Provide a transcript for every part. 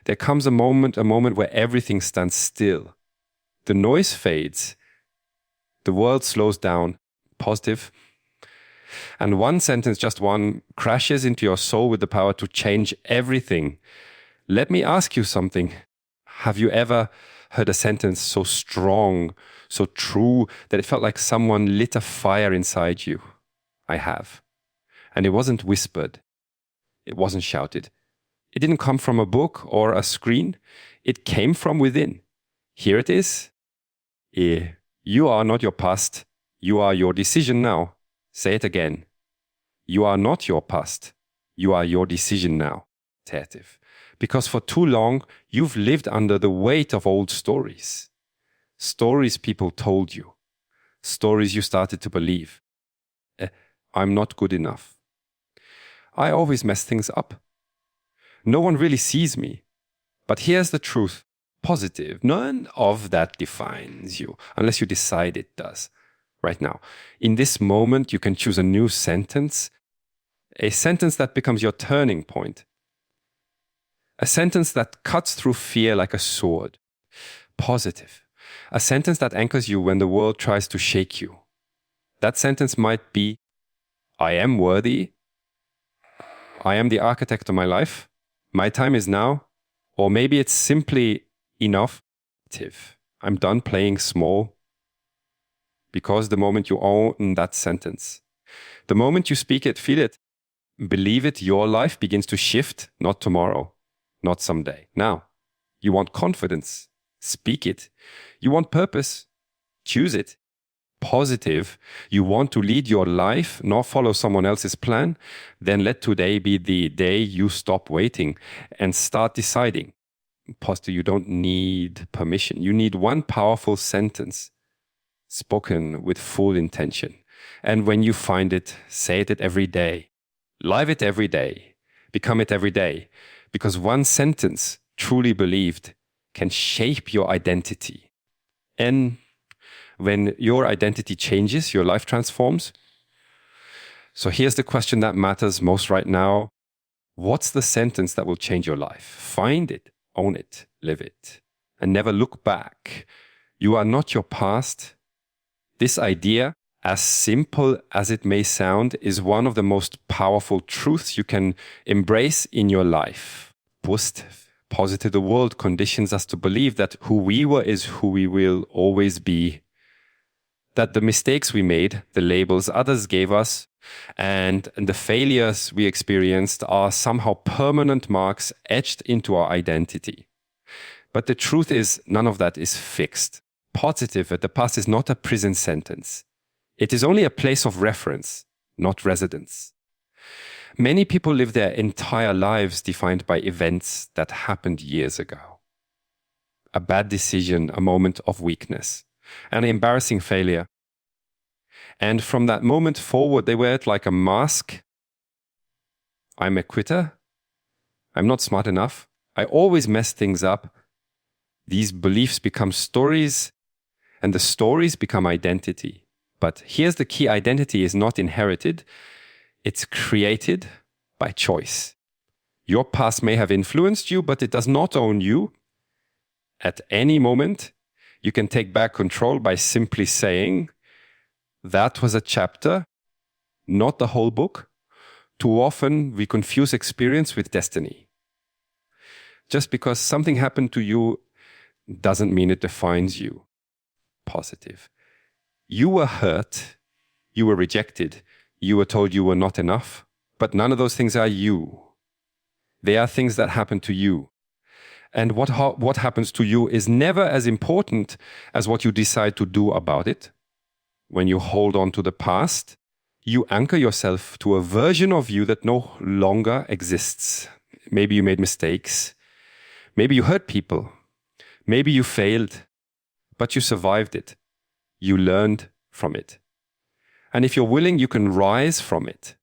There comes a moment where everything stands still. The noise fades. The world slows down. Positive. And one sentence, just one, crashes into your soul with the power to change everything. Let me ask you something. Have you ever heard a sentence so strong, so true, that it felt like someone lit a fire inside you? I have. And it wasn't whispered. It wasn't shouted. It didn't come from a book or a screen. It came from within. Here it is. You are not your past. You are your decision now. Say it again. You are not your past. You are your decision now. Tetiv. Because for too long, you've lived under the weight of old stories. Stories people told you. Stories you started to believe. I'm not good enough. I always mess things up. No one really sees me. But here's the truth. Positive. None of that defines you, unless you decide it does. Right now. In this moment, you can choose a new sentence. A sentence that becomes your turning point. A sentence that cuts through fear like a sword. Positive. A sentence that anchors you when the world tries to shake you. That sentence might be, I am worthy. I am the architect of my life. My time is now. Or maybe it's simply enough. I'm done playing small. Because the moment you own that sentence, the moment you speak it, feel it, believe it, your life begins to shift, not tomorrow, not someday. Now, you want confidence, speak it. You want purpose, choose it. Positive, you want to lead your life, not follow someone else's plan, then let today be the day you stop waiting and start deciding. Positive, you don't need permission. You need one powerful sentence spoken with full intention. And when you find it, say it every day. Live it every day. Become it every day. Because one sentence, truly believed, can shape your identity. And when your identity changes, your life transforms. So here's the question that matters most right now. What's the sentence that will change your life? Find it, own it, live it, and never look back. You are not your past. This idea, as simple as it may sound, is one of the most powerful truths you can embrace in your life. Positive. The world conditions us to believe that who we were is who we will always be. That the mistakes we made, the labels others gave us, and the failures we experienced are somehow permanent marks etched into our identity. But the truth is, none of that is fixed. Positive that the past is not a prison sentence. It is only a place of reference, not residence. Many people live their entire lives defined by events that happened years ago. A bad decision, a moment of weakness, an embarrassing failure. And from that moment forward, they wear it like a mask. I'm a quitter. I'm not smart enough. I always mess things up. These beliefs become stories. And the stories become identity. But here's the key. Identity is not inherited. It's created by choice. Your past may have influenced you, but it does not own you. At any moment, you can take back control by simply saying, that was a chapter, not the whole book. Too often, we confuse experience with destiny. Just because something happened to you doesn't mean it defines you. Positive. You were hurt, you were rejected, you were told you were not enough, but none of those things are you. They are things that happen to you. And what happens to you is never as important as what you decide to do about it. When you hold on to the past, you anchor yourself to a version of you that no longer exists. Maybe you made mistakes. Maybe you hurt people. Maybe you failed. But you survived it. You learned from it. And if you're willing, you can rise from it.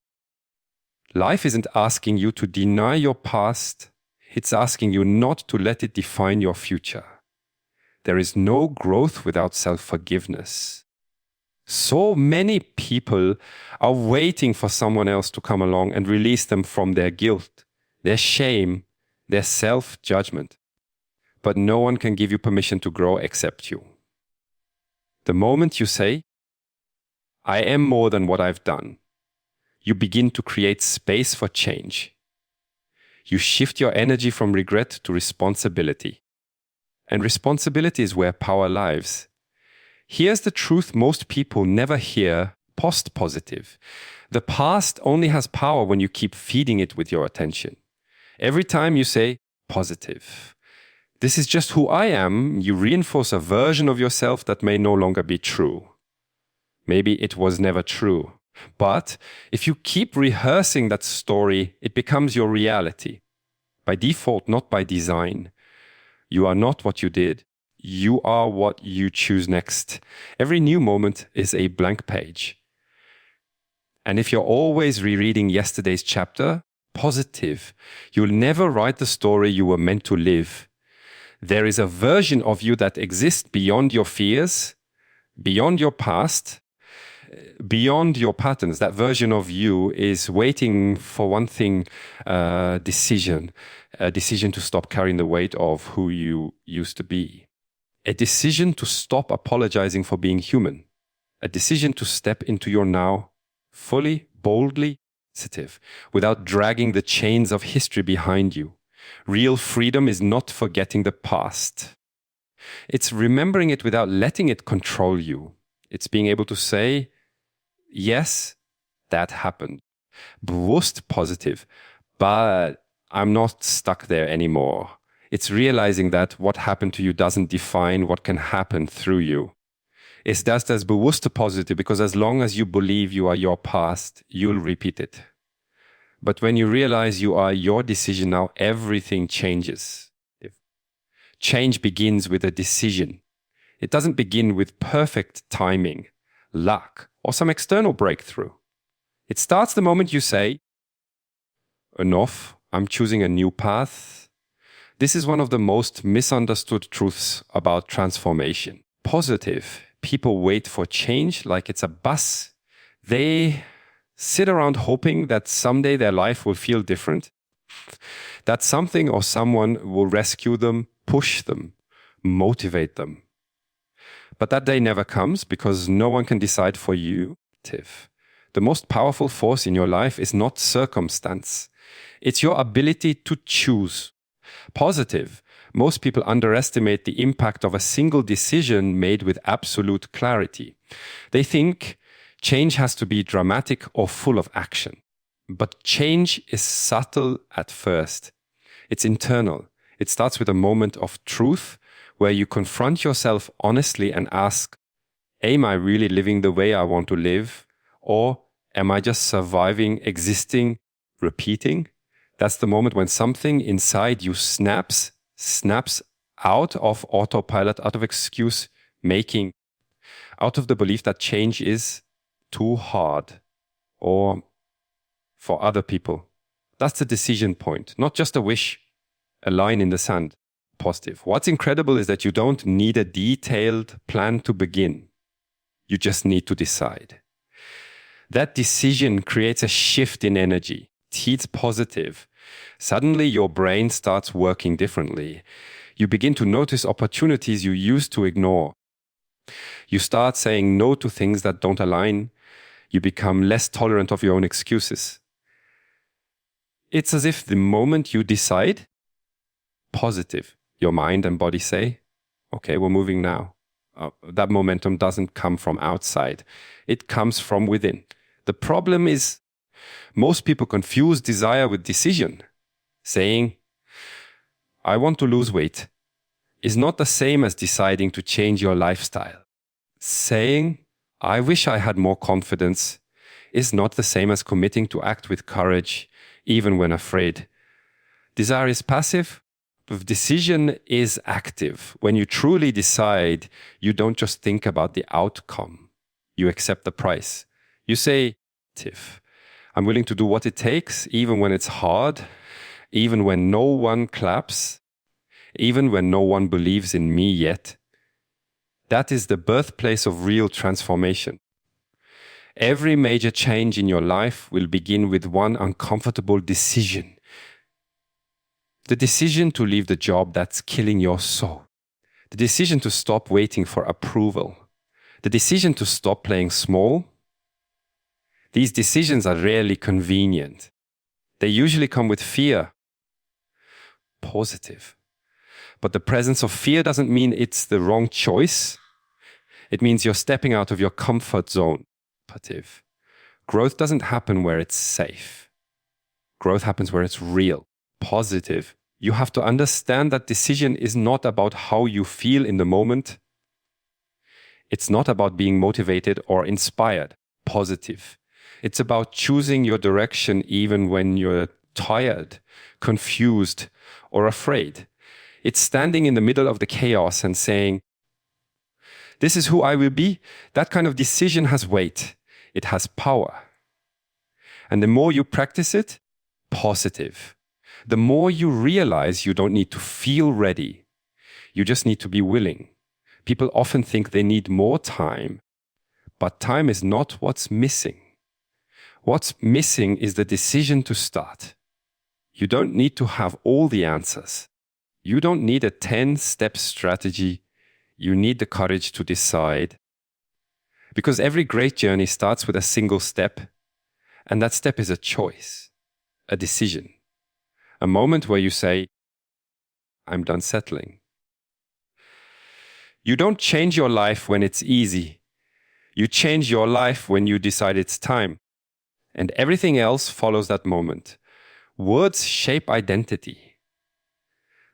Life isn't asking you to deny your past. It's asking you not to let it define your future. There is no growth without self-forgiveness. So many people are waiting for someone else to come along and release them from their guilt, their shame, their self-judgment. But no one can give you permission to grow except you. The moment you say, I am more than what I've done, you begin to create space for change. You shift your energy from regret to responsibility. And responsibility is where power lives. Here's the truth most people never hear post-positive. The past only has power when you keep feeding it with your attention. Every time you say, positive, this is just who I am, you reinforce a version of yourself that may no longer be true. Maybe it was never true. But if you keep rehearsing that story, it becomes your reality. By default, not by design. You are not what you did. You are what you choose next. Every new moment is a blank page. And if you're always rereading yesterday's chapter, positive, you'll never write the story you were meant to live. There is a version of you that exists beyond your fears, beyond your past, beyond your patterns. That version of you is waiting for one thing, a decision to stop carrying the weight of who you used to be. A decision to stop apologizing for being human. A decision to step into your now fully, boldly, sensitive, without dragging the chains of history behind you. Real freedom is not forgetting the past. It's remembering it without letting it control you. It's being able to say, yes, that happened. Bewusst positive, but I'm not stuck there anymore. It's realizing that what happened to you doesn't define what can happen through you. It's just as bewusst positive, because as long as you believe you are your past, you'll repeat it. But when you realize you are your decision now, everything changes. Change begins with a decision. It doesn't begin with perfect timing, luck, or some external breakthrough. It starts the moment you say, enough, I'm choosing a new path. This is one of the most misunderstood truths about transformation. Positive. People wait for change like it's a bus. They sit around hoping that someday their life will feel different, that something or someone will rescue them, push them, motivate them. But that day never comes because no one can decide for you. The most powerful force in your life is not circumstance. It's your ability to choose. Positive. Most people underestimate the impact of a single decision made with absolute clarity. They think change has to be dramatic or full of action. But change is subtle at first. It's internal. It starts with a moment of truth where you confront yourself honestly and ask, am I really living the way I want to live? Or am I just surviving, existing, repeating? That's the moment when something inside you snaps out of autopilot, out of excuse making, out of the belief that change is too hard or for other people. That's the decision point, not just a wish, a line in the sand. Positive. What's incredible is that you don't need a detailed plan to begin. You just need to decide. That decision creates a shift in energy. It's positive. Suddenly your brain starts working differently. You begin to notice opportunities you used to ignore. You start saying no to things that don't align. You become less tolerant of your own excuses. It's as if the moment you decide, positive, your mind and body say, okay, we're moving now. That momentum doesn't come from outside. It comes from within. The problem is most people confuse desire with decision. Saying, I want to lose weight is not the same as deciding to change your lifestyle. Saying, I wish I had more confidence is not the same as committing to act with courage, even when afraid. Desire is passive. Decision is active. When you truly decide, you don't just think about the outcome. You accept the price. You say, I'm willing to do what it takes, even when it's hard, even when no one claps, even when no one believes in me yet. That is the birthplace of real transformation. Every major change in your life will begin with one uncomfortable decision. The decision to leave the job that's killing your soul. The decision to stop waiting for approval. The decision to stop playing small. These decisions are rarely convenient. They usually come with fear. Positive. But the presence of fear doesn't mean it's the wrong choice. It means you're stepping out of your comfort zone. Positive. Growth doesn't happen where it's safe. Growth happens where it's real. Positive. You have to understand that decision is not about how you feel in the moment. It's not about being motivated or inspired. Positive. It's about choosing your direction even when you're tired, confused, or afraid. It's standing in the middle of the chaos and saying, this is who I will be. That kind of decision has weight. It has power. And the more you practice it, positive. The more you realize you don't need to feel ready. You just need to be willing. People often think they need more time, but time is not what's missing. What's missing is the decision to start. You don't need to have all the answers. You don't need a 10-step strategy. You need the courage to decide. Because every great journey starts with a single step, and that step is a choice, a decision, a moment where you say, I'm done settling. You don't change your life when it's easy. You change your life when you decide it's time. And everything else follows that moment. Words shape identity.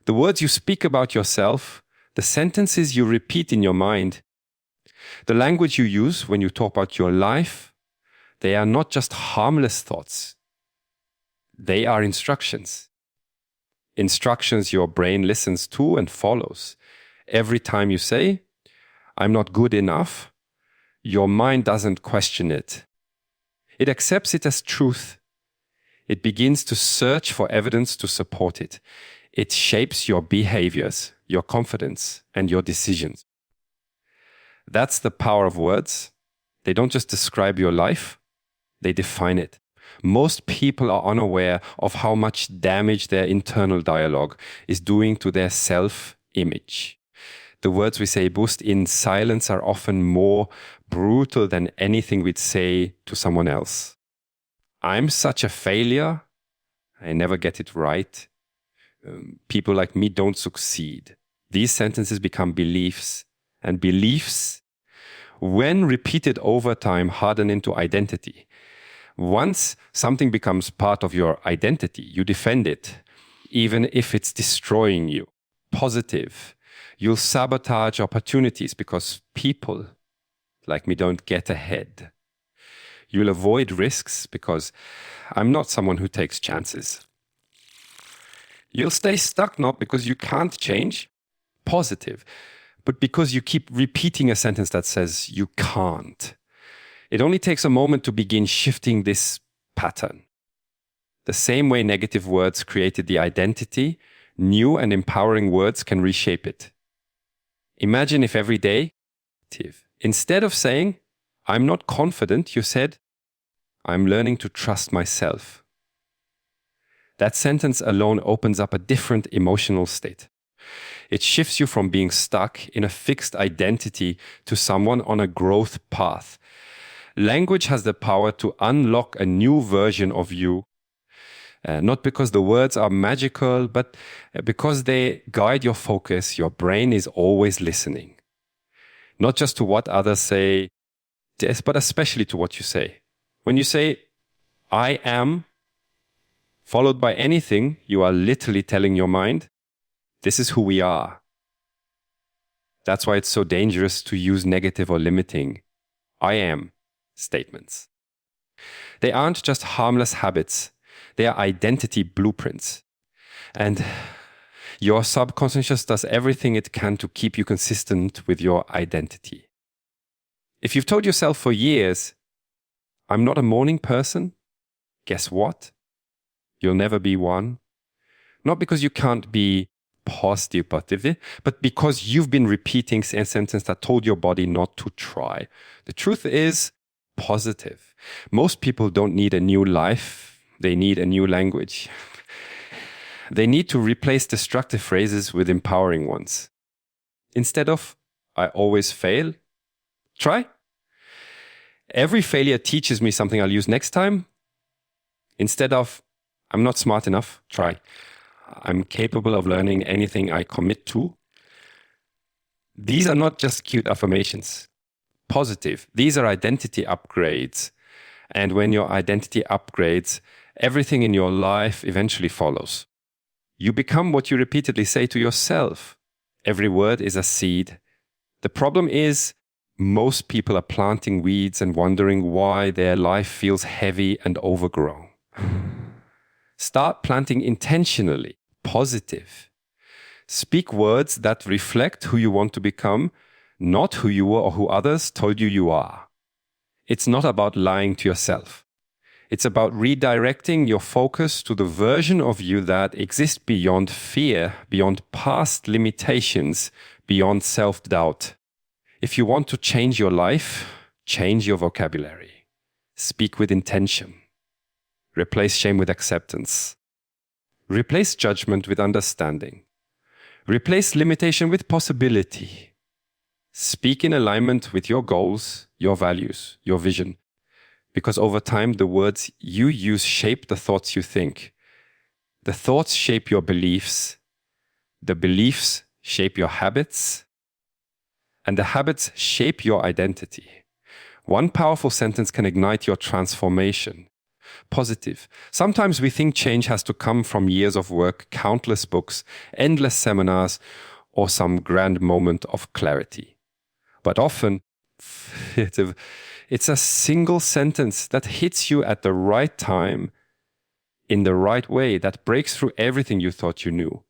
The words you speak about yourself, the sentences you repeat in your mind, the language you use when you talk about your life, they are not just harmless thoughts. They are instructions. Instructions your brain listens to and follows. Every time you say, I'm not good enough, your mind doesn't question it. It accepts it as truth. It begins to search for evidence to support it. It shapes your behaviors, your confidence, and your decisions. That's the power of words. They don't just describe your life, they define it. Most people are unaware of how much damage their internal dialogue is doing to their self-image. The words we say boost in silence are often more brutal than anything we'd say to someone else. I'm such a failure. I never get it right. People like me don't succeed. These sentences become beliefs, and beliefs, when repeated over time, harden into identity. Once something becomes part of your identity, you defend it, even if it's destroying you. Positive. You'll sabotage opportunities because people like me don't get ahead. You'll avoid risks because I'm not someone who takes chances. You'll stay stuck not because you can't change, positive, but because you keep repeating a sentence that says you can't. It only takes a moment to begin shifting this pattern. The same way negative words created the identity, new and empowering words can reshape it. Imagine if every day, instead of saying, I'm not confident, you said, I'm learning to trust myself. That sentence alone opens up a different emotional state. It shifts you from being stuck in a fixed identity to someone on a growth path. Language has the power to unlock a new version of you, not because the words are magical, but because they guide your focus. Your brain is always listening, not just to what others say, but especially to what you say. When you say, I am, followed by anything, you are literally telling your mind, this is who we are. That's why it's so dangerous to use negative or limiting I am statements. They aren't just harmless habits. They are identity blueprints. And your subconscious does everything it can to keep you consistent with your identity. If you've told yourself for years, I'm not a morning person, guess what? You'll never be one. Not because you can't be positive, but because you've been repeating a sentence that told your body not to try. The truth is positive. Most people don't need a new life. They need a new language. They need to replace destructive phrases with empowering ones. Instead of, I always fail, try. Every failure teaches me something I'll use next time. Instead of, I'm not smart enough, try. I'm capable of learning anything I commit to. These are not just cute affirmations. Positive. These are identity upgrades. And when your identity upgrades, everything in your life eventually follows. You become what you repeatedly say to yourself. Every word is a seed. The problem is, most people are planting weeds and wondering why their life feels heavy and overgrown. Start planting intentionally, positive. Speak words that reflect who you want to become, not who you were or who others told you are. It's not about lying to yourself. It's about redirecting your focus to the version of you that exists beyond fear, beyond past limitations, beyond self-doubt. If you want to change your life, change your vocabulary. Speak with intention. Replace shame with acceptance. Replace judgment with understanding. Replace limitation with possibility. Speak in alignment with your goals, your values, your vision. Because over time, the words you use shape the thoughts you think. The thoughts shape your beliefs. The beliefs shape your habits. And the habits shape your identity. One powerful sentence can ignite your transformation. Positive. Sometimes we think change has to come from years of work, countless books, endless seminars, or some grand moment of clarity. But often, it's a single sentence that hits you at the right time, in the right way, that breaks through everything you thought you knew.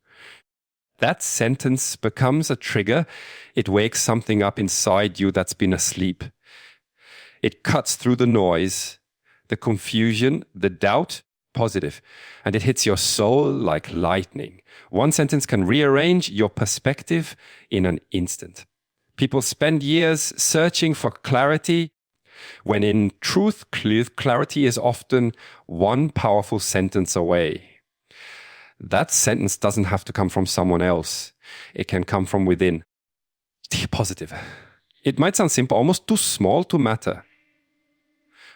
That sentence becomes a trigger. It wakes something up inside you that's been asleep. It cuts through the noise, the confusion, the doubt, positive, and it hits your soul like lightning. One sentence can rearrange your perspective in an instant. People spend years searching for clarity, when in truth, clarity is often one powerful sentence away. That sentence doesn't have to come from someone else. It can come from within. Positive. It might sound simple, almost too small to matter.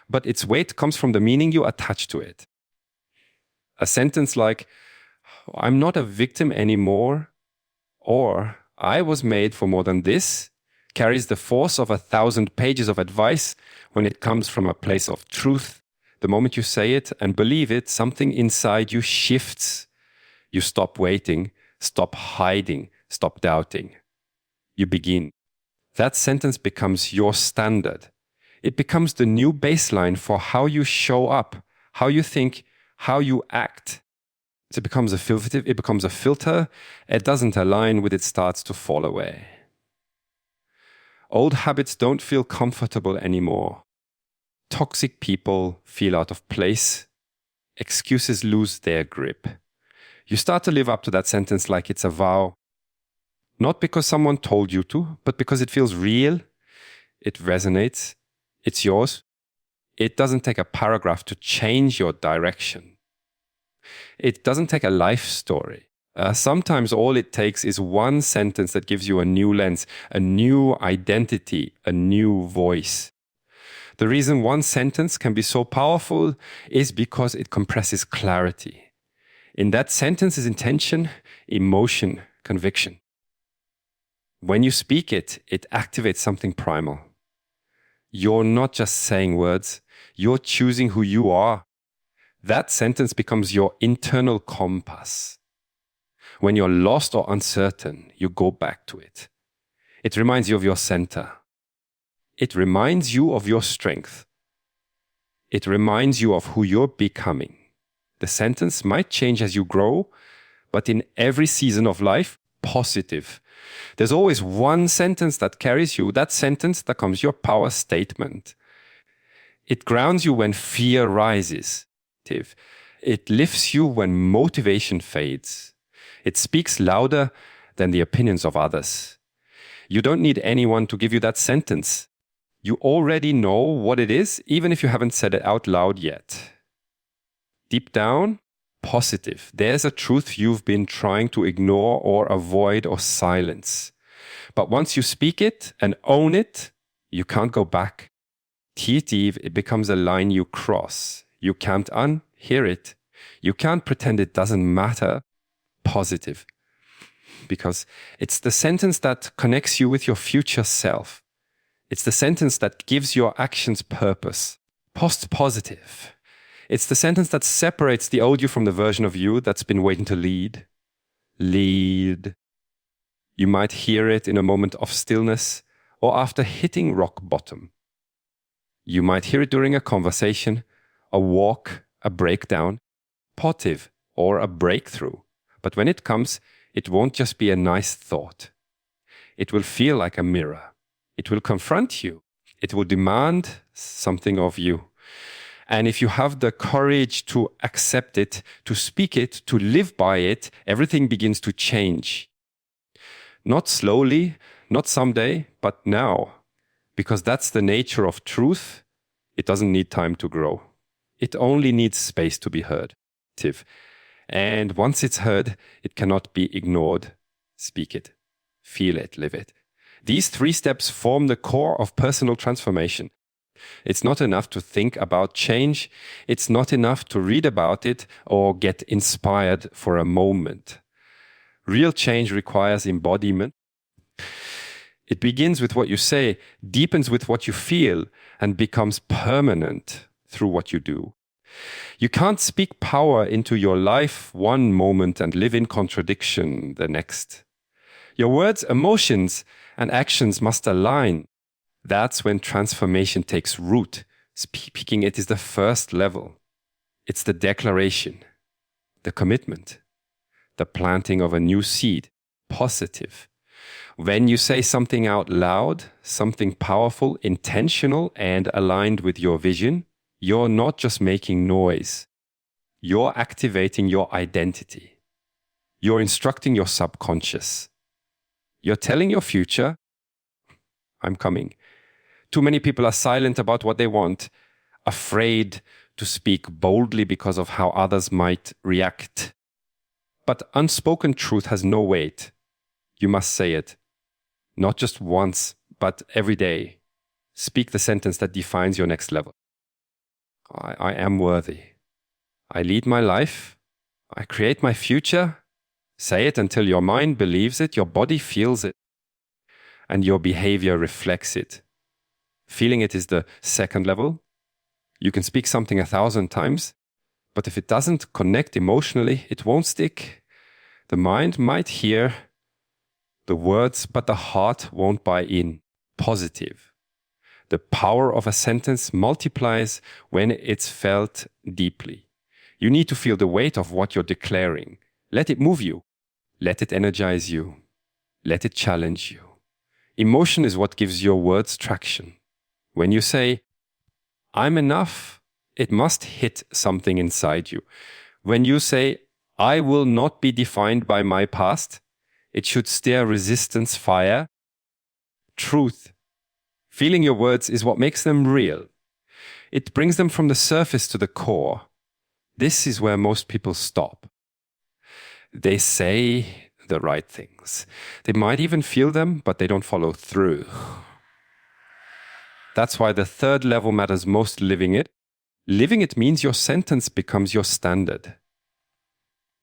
But its weight comes from the meaning you attach to it. A sentence like, I'm not a victim anymore, or I was made for more than this, carries the force of 1,000 pages of advice when it comes from a place of truth. The moment you say it and believe it, something inside you shifts. You stop waiting, stop hiding, stop doubting. You begin. That sentence becomes your standard. It becomes the new baseline for how you show up, how you think, how you act. It becomes a filter. It doesn't align with it, starts to fall away. Old habits don't feel comfortable anymore. Toxic people feel out of place. Excuses lose their grip. You start to live up to that sentence like it's a vow. Not because someone told you to, but because it feels real. It resonates. It's yours. It doesn't take a paragraph to change your direction. It doesn't take a life story. Sometimes all it takes is one sentence that gives you a new lens, a new identity, a new voice. The reason one sentence can be so powerful is because it compresses clarity. In that sentence is intention, emotion, conviction. When you speak it, it activates something primal. You're not just saying words, you're choosing who you are. That sentence becomes your internal compass. When you're lost or uncertain, you go back to it. It reminds you of your center. It reminds you of your strength. It reminds you of who you're becoming. The sentence might change as you grow, but in every season of life, positive. There's always one sentence that carries you, that sentence that becomes your power statement. It grounds you when fear rises. It lifts you when motivation fades. It speaks louder than the opinions of others. You don't need anyone to give you that sentence. You already know what it is, even if you haven't said it out loud yet. Deep down, Positive. There's a truth you've been trying to ignore or avoid or silence. But once you speak it and own it, you can't go back. Creative, it becomes a line you cross. You can't unhear it. You can't pretend it doesn't matter. Positive. Because it's the sentence that connects you with your future self. It's the sentence that gives your actions purpose. Positive. It's the sentence that separates the old you from the version of you that's been waiting to lead. Lead. You might hear it in a moment of stillness or after hitting rock bottom. You might hear it during a conversation, a walk, a breakdown, positive, or a breakthrough. But when it comes, it won't just be a nice thought. It will feel like a mirror. It will confront you. It will demand something of you. And if you have the courage to accept it, to speak it, to live by it, everything begins to change. Not slowly, not someday, but now. Because that's the nature of truth. It doesn't need time to grow. It only needs space to be heard. And once it's heard, it cannot be ignored. Speak it, feel it, live it. These 3 steps form the core of personal transformation. It's not enough to think about change. It's not enough to read about it or get inspired for a moment. Real change requires embodiment. It begins with what you say, deepens with what you feel, and becomes permanent through what you do. You can't speak power into your life one moment and live in contradiction the next. Your words, emotions, and actions must align. That's when transformation takes root. Speaking it is the first level. It's the declaration, the commitment, the planting of a new seed, positive. When you say something out loud, something powerful, intentional, and aligned with your vision, you're not just making noise. You're activating your identity. You're instructing your subconscious. You're telling your future, I'm coming. Too many people are silent about what they want, afraid to speak boldly because of how others might react. But unspoken truth has no weight. You must say it. Not just once, but every day. Speak the sentence that defines your next level. I am worthy. I lead my life. I create my future. Say it until your mind believes it, your body feels it, and your behavior reflects it. Feeling it is the second level. You can speak something 1,000 times, but if it doesn't connect emotionally, it won't stick. The mind might hear the words, but the heart won't buy in. Positive. The power of a sentence multiplies when it's felt deeply. You need to feel the weight of what you're declaring. Let it move you. Let it energize you. Let it challenge you. Emotion is what gives your words traction. When you say, I'm enough, it must hit something inside you. When you say, I will not be defined by my past, it should stir resistance, fire, truth. Feeling your words is what makes them real. It brings them from the surface to the core. This is where most people stop. They say the right things. They might even feel them, but they don't follow through. That's why the third level matters most, living it. Living it means your sentence becomes your standard.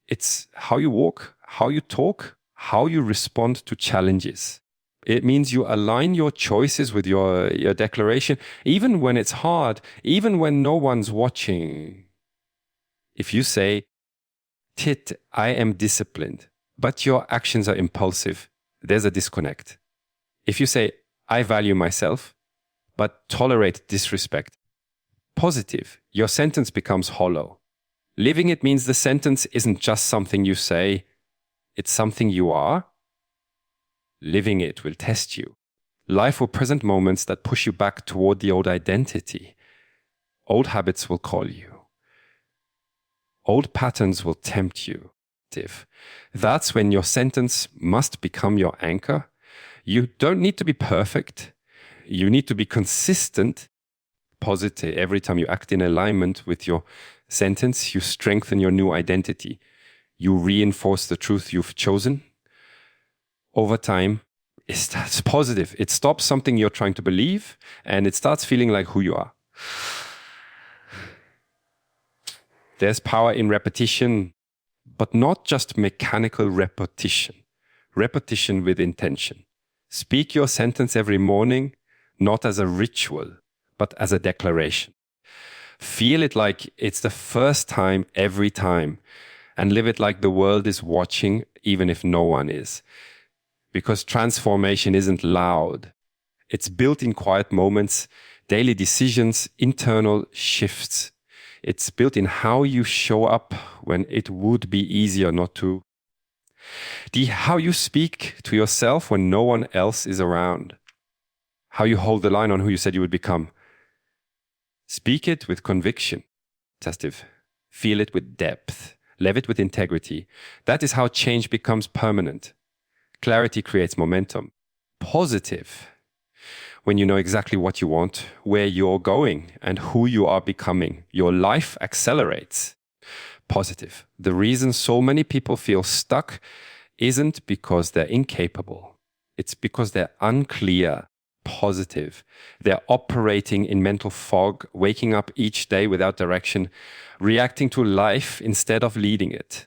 It's how you walk, how you talk, how you respond to challenges. It means you align your choices with your declaration, even when it's hard, even when no one's watching. If you say, I am disciplined, but your actions are impulsive, there's a disconnect. If you say, I value myself, but tolerate disrespect, positive, your sentence becomes hollow. Living it means the sentence isn't just something you say, it's something you are. Living it will test you. Life will present moments that push you back toward the old identity. Old habits will call you. Old patterns will tempt you. That's when your sentence must become your anchor. You don't need to be perfect. You need to be consistent, positive, every time you act in alignment with your sentence, you strengthen your new identity. You reinforce the truth you've chosen. Over time, it starts positive. It stops something you're trying to believe, and it starts feeling like who you are. There's power in repetition, but not just mechanical repetition. Repetition with intention. Speak your sentence every morning, not as a ritual, but as a declaration. Feel it like it's the first time every time, and live it like the world is watching, even if no one is. Because transformation isn't loud. It's built in quiet moments, daily decisions, internal shifts. It's built in how you show up when it would be easier not to. How you speak to yourself when no one else is around. How you hold the line on who you said you would become. Speak it with conviction. Testive. Feel it with depth. Live it with integrity. That is how change becomes permanent. Clarity creates momentum. Positive. When you know exactly what you want, where you're going, and who you are becoming, your life accelerates. Positive. The reason so many people feel stuck isn't because they're incapable. It's because they're unclear. Positive. They're operating in mental fog, waking up each day without direction, reacting to life instead of leading it.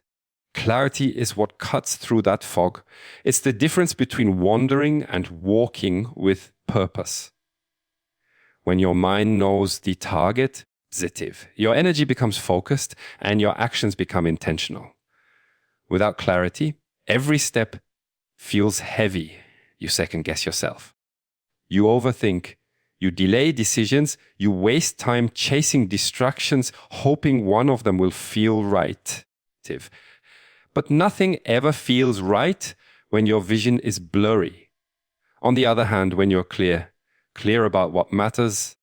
Clarity is what cuts through that fog. It's the difference between wandering and walking with purpose. When your mind knows the target, positive, your energy becomes focused and your actions become intentional. Without clarity, every step feels heavy. You second guess yourself. You overthink. You delay decisions. You waste time chasing distractions, hoping one of them will feel right. But nothing ever feels right when your vision is blurry. On the other hand, when you're clear about what matters,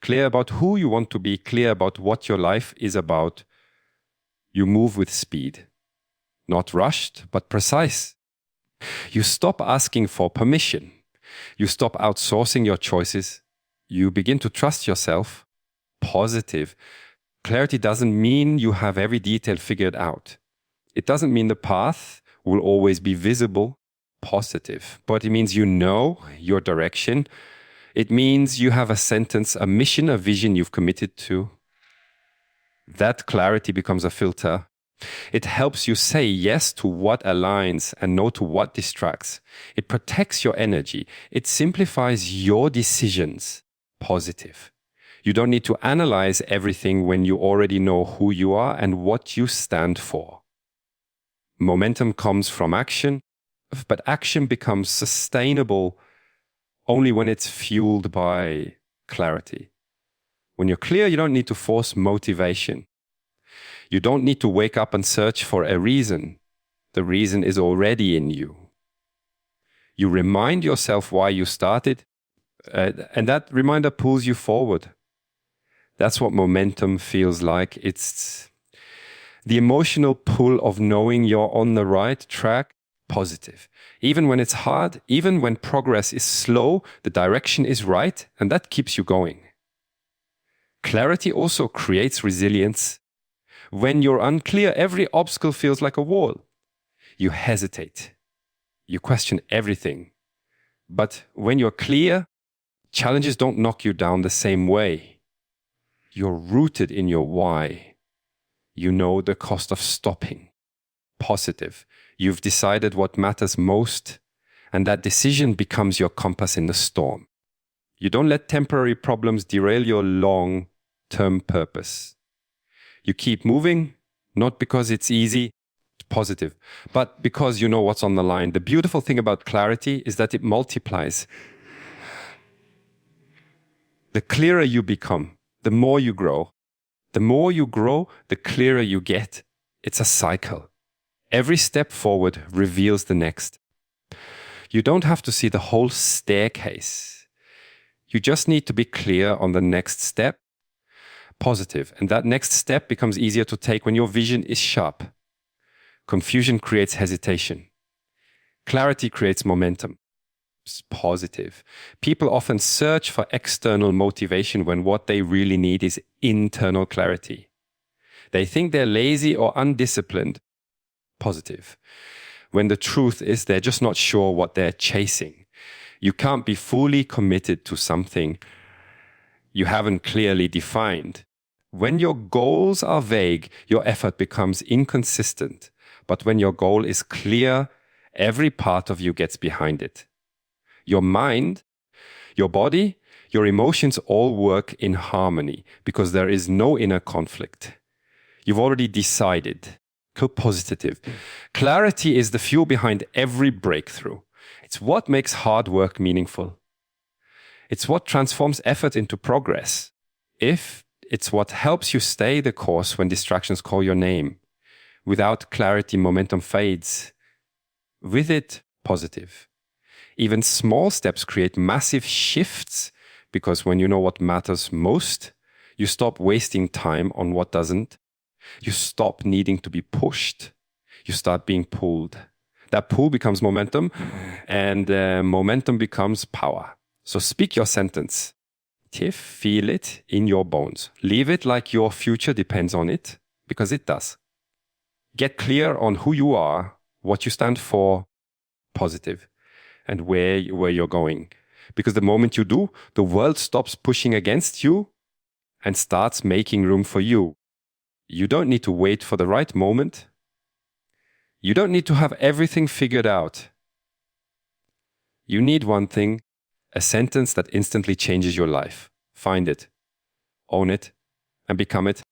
clear about who you want to be, clear about what your life is about, you move with speed. Not rushed, but precise. You stop asking for permission. You stop outsourcing your choices. You begin to trust yourself. Positive. Clarity doesn't mean you have every detail figured out. It doesn't mean the path will always be visible. Positive. But it means you know your direction. It means you have a sentence, a mission, a vision you've committed to. That clarity becomes a filter. It helps you say yes to what aligns and no to what distracts. It protects your energy. It simplifies your decisions. Positive. You don't need to analyze everything when you already know who you are and what you stand for. Momentum comes from action, but action becomes sustainable only when it's fueled by clarity. When you're clear, you don't need to force motivation. You don't need to wake up and search for a reason. The reason is already in you. You remind yourself why you started, and that reminder pulls you forward. That's what momentum feels like. It's the emotional pull of knowing you're on the right track. Positive. Even when it's hard, even when progress is slow, the direction is right, and that keeps you going. Clarity also creates resilience. When you're unclear, every obstacle feels like a wall. You hesitate. You question everything. But when you're clear, challenges don't knock you down the same way. You're rooted in your why. You know the cost of stopping. Positive. You've decided what matters most, and that decision becomes your compass in the storm. You don't let temporary problems derail your long-term purpose. You keep moving, not because it's easy, positive, but because you know what's on the line. The beautiful thing about clarity is that it multiplies. The clearer you become, the more you grow. The more you grow, the clearer you get. It's a cycle. Every step forward reveals the next. You don't have to see the whole staircase. You just need to be clear on the next step. Positive. And that next step becomes easier to take when your vision is sharp. Confusion creates hesitation. Clarity creates momentum. It's positive. People often search for external motivation when what they really need is internal clarity. They think they're lazy or undisciplined. Positive. When the truth is they're just not sure what they're chasing. You can't be fully committed to something you haven't clearly defined. When your goals are vague, your effort becomes inconsistent. But when your goal is clear, every part of you gets behind it. Your mind, your body, your emotions all work in harmony because there is no inner conflict. You've already decided. Co-positive. Clarity is the fuel behind every breakthrough. It's what makes hard work meaningful. It's what transforms effort into progress. It's what helps you stay the course when distractions call your name. Without clarity, momentum fades. With it, positive. Even small steps create massive shifts because when you know what matters most, you stop wasting time on what doesn't. You stop needing to be pushed. You start being pulled. That pull becomes momentum, and momentum becomes power. So speak your sentence. Feel it in your bones. Leave it like your future depends on it, because it does. Get clear on who you are, what you stand for, positive, and where you're going. Because the moment you do, the world stops pushing against you and starts making room for you. You don't need to wait for the right moment. You don't need to have everything figured out. You need one thing, a sentence that instantly changes your life. Find it, own it, and become it.